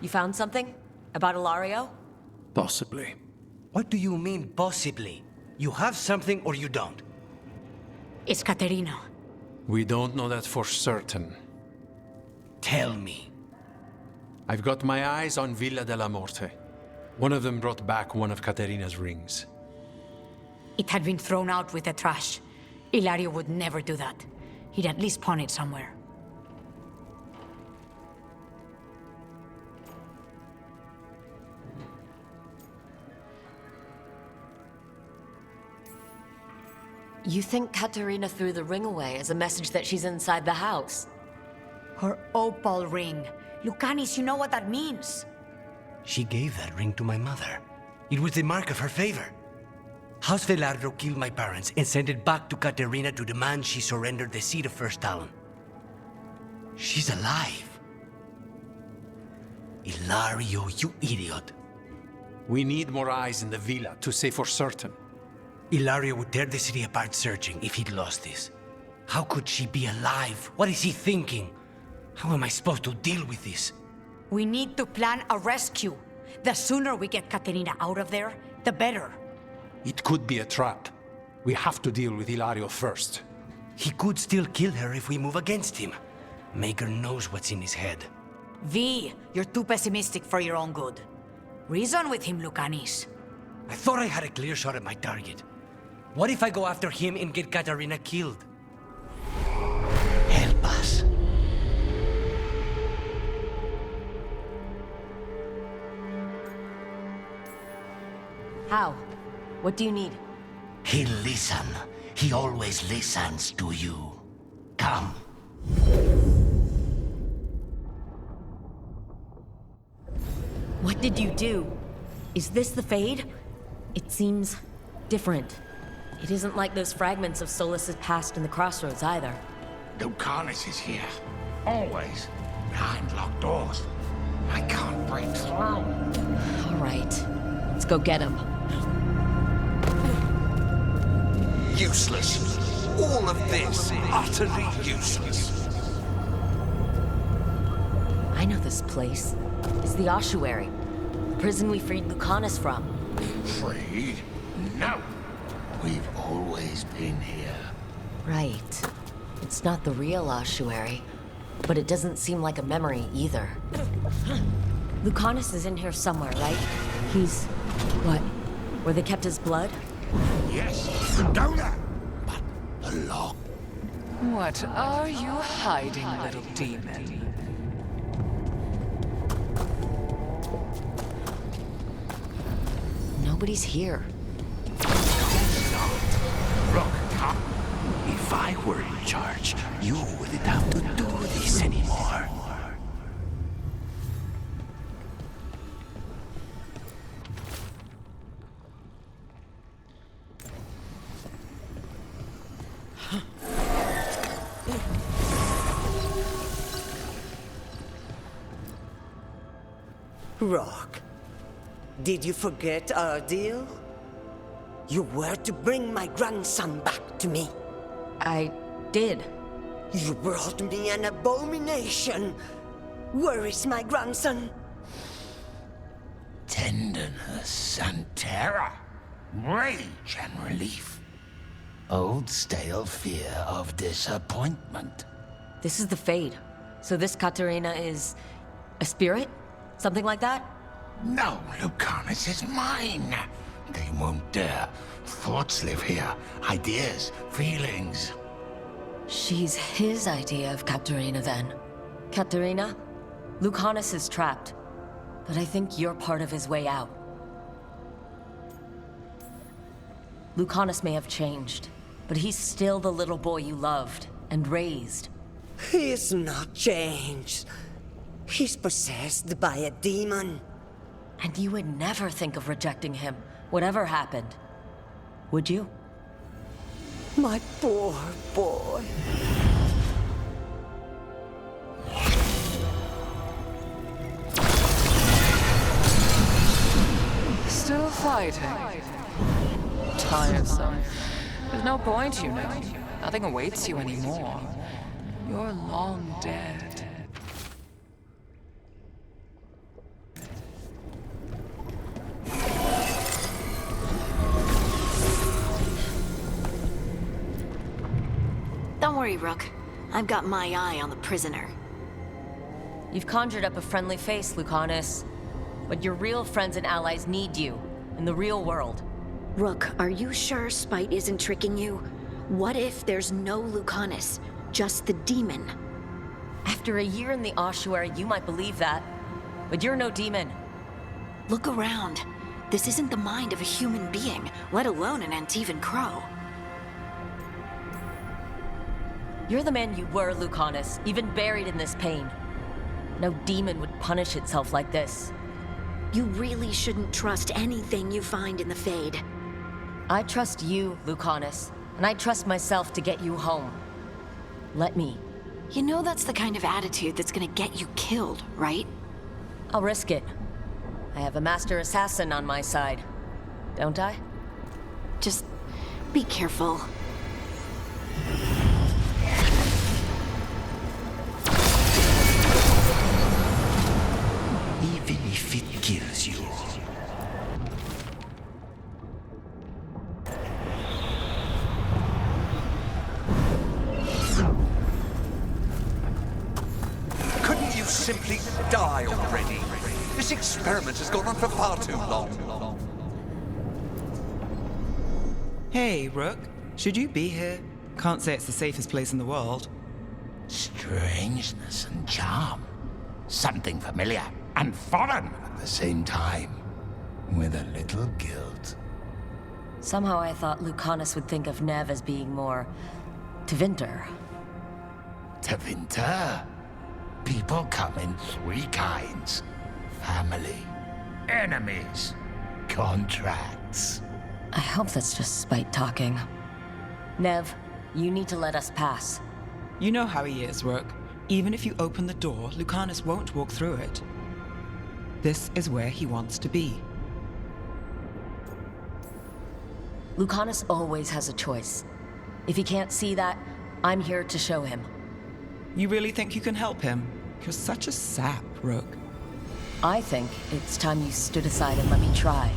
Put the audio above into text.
You found something? About Ilario? Possibly. What do you mean, possibly? You have something or you don't? It's Caterina. We don't know that for certain. Tell me. I've got my eyes on Villa della Morte. One of them brought back one of Caterina's rings. It had been thrown out with the trash. Ilario would never do that. He'd at least pawn it somewhere. You think Caterina threw the ring away as a message that she's inside the house? Her opal ring. Lucanis, you know what that means. She gave that ring to my mother. It was the mark of her favor. House Veilguard killed my parents and sent it back to Caterina to demand she surrender the seat of First Talon. She's alive. Ilario, you idiot. We need more eyes in the villa to say for certain. Ilario would tear the city apart searching if he'd lost this. How could she be alive? What is he thinking? How am I supposed to deal with this? We need to plan a rescue. The sooner we get Caterina out of there, the better. It could be a trap. We have to deal with Ilario first. He could still kill her if we move against him. Maker knows what's in his head. V, you're too pessimistic for your own good. Reason with him, Lucanis. I thought I had a clear shot at my target. What if I go after him and get Caterina killed? Help us. How? What do you need? He'll listen. He always listens to you. Come. What did you do? Is this the Fade? It seems different. It isn't like those fragments of Solas's past in the crossroads either. Lucanis is here. Always. Behind locked doors. I can't break through. All right. Let's go get him. Useless. All of this, utterly useless. I know this place. It's the ossuary. The prison we freed Lucanis from. Freed? No. We've always been here. Right. It's not the real ossuary. But it doesn't seem like a memory either. Lucanis is in here somewhere, right? He's... what? Where they kept his blood? Yes, down there. But the lock. What are you hiding, little demon? Nobody's here. Look, Tom. If I were in charge, you wouldn't have to do this anymore. Rock, did you forget our deal? You were to bring my grandson back to me. I did. You brought me an abomination. Where is my grandson? Tenderness and terror. Rage and relief. Old stale fear of disappointment. This is the Fade. So this Caterina is... a spirit? Something like that? No, Lucanis is mine. They won't dare. Thoughts live here. Ideas, feelings. She's his idea of Caterina then. Caterina, Lucanis is trapped. But I think you're part of his way out. Lucanis may have changed, but he's still the little boy you loved and raised. He's not changed. He's possessed by a demon. And you would never think of rejecting him, whatever happened. Would you? My poor boy. Still fighting. Tiresome. There's no point, you know. Nothing awaits you anymore. You're long dead. worry, Rook. I've got my eye on the prisoner. You've conjured up a friendly face, Lucanus. But your real friends and allies need you, in the real world. Rook, are you sure Spite isn't tricking you? What if there's no Lucanus, just the demon? After a year in the ossuary, you might believe that. But you're no demon. Look around. This isn't the mind of a human being, let alone an Antivan Crow. You're the man you were, Lucanus, even buried in this pain. No demon would punish itself like this. You really shouldn't trust anything you find in the Fade. I trust you, Lucanus, and I trust myself to get you home. Let me. You know that's the kind of attitude that's gonna get you killed, right? I'll risk it. I have a master assassin on my side. Don't I? Just be careful. Even if it kills you. Couldn't you simply die already? This experiment has gone on for far too long. Hey, Rook. Should you be here? Can't say it's the safest place in the world. Strangeness and charm. Something familiar and foreign at the same time. With a little guilt. Somehow I thought Lucanus would think of Nev as being more... Tevinter. Tevinter? People come in three kinds. Family, enemies, contracts. I hope that's just Spite talking. Nev, you need to let us pass. You know how he is, Rook. Even if you open the door, Lucanus won't walk through it. This is where he wants to be. Lucanus always has a choice. If he can't see that, I'm here to show him. You really think you can help him? You're such a sap, Rook. I think it's time you stood aside and let me try.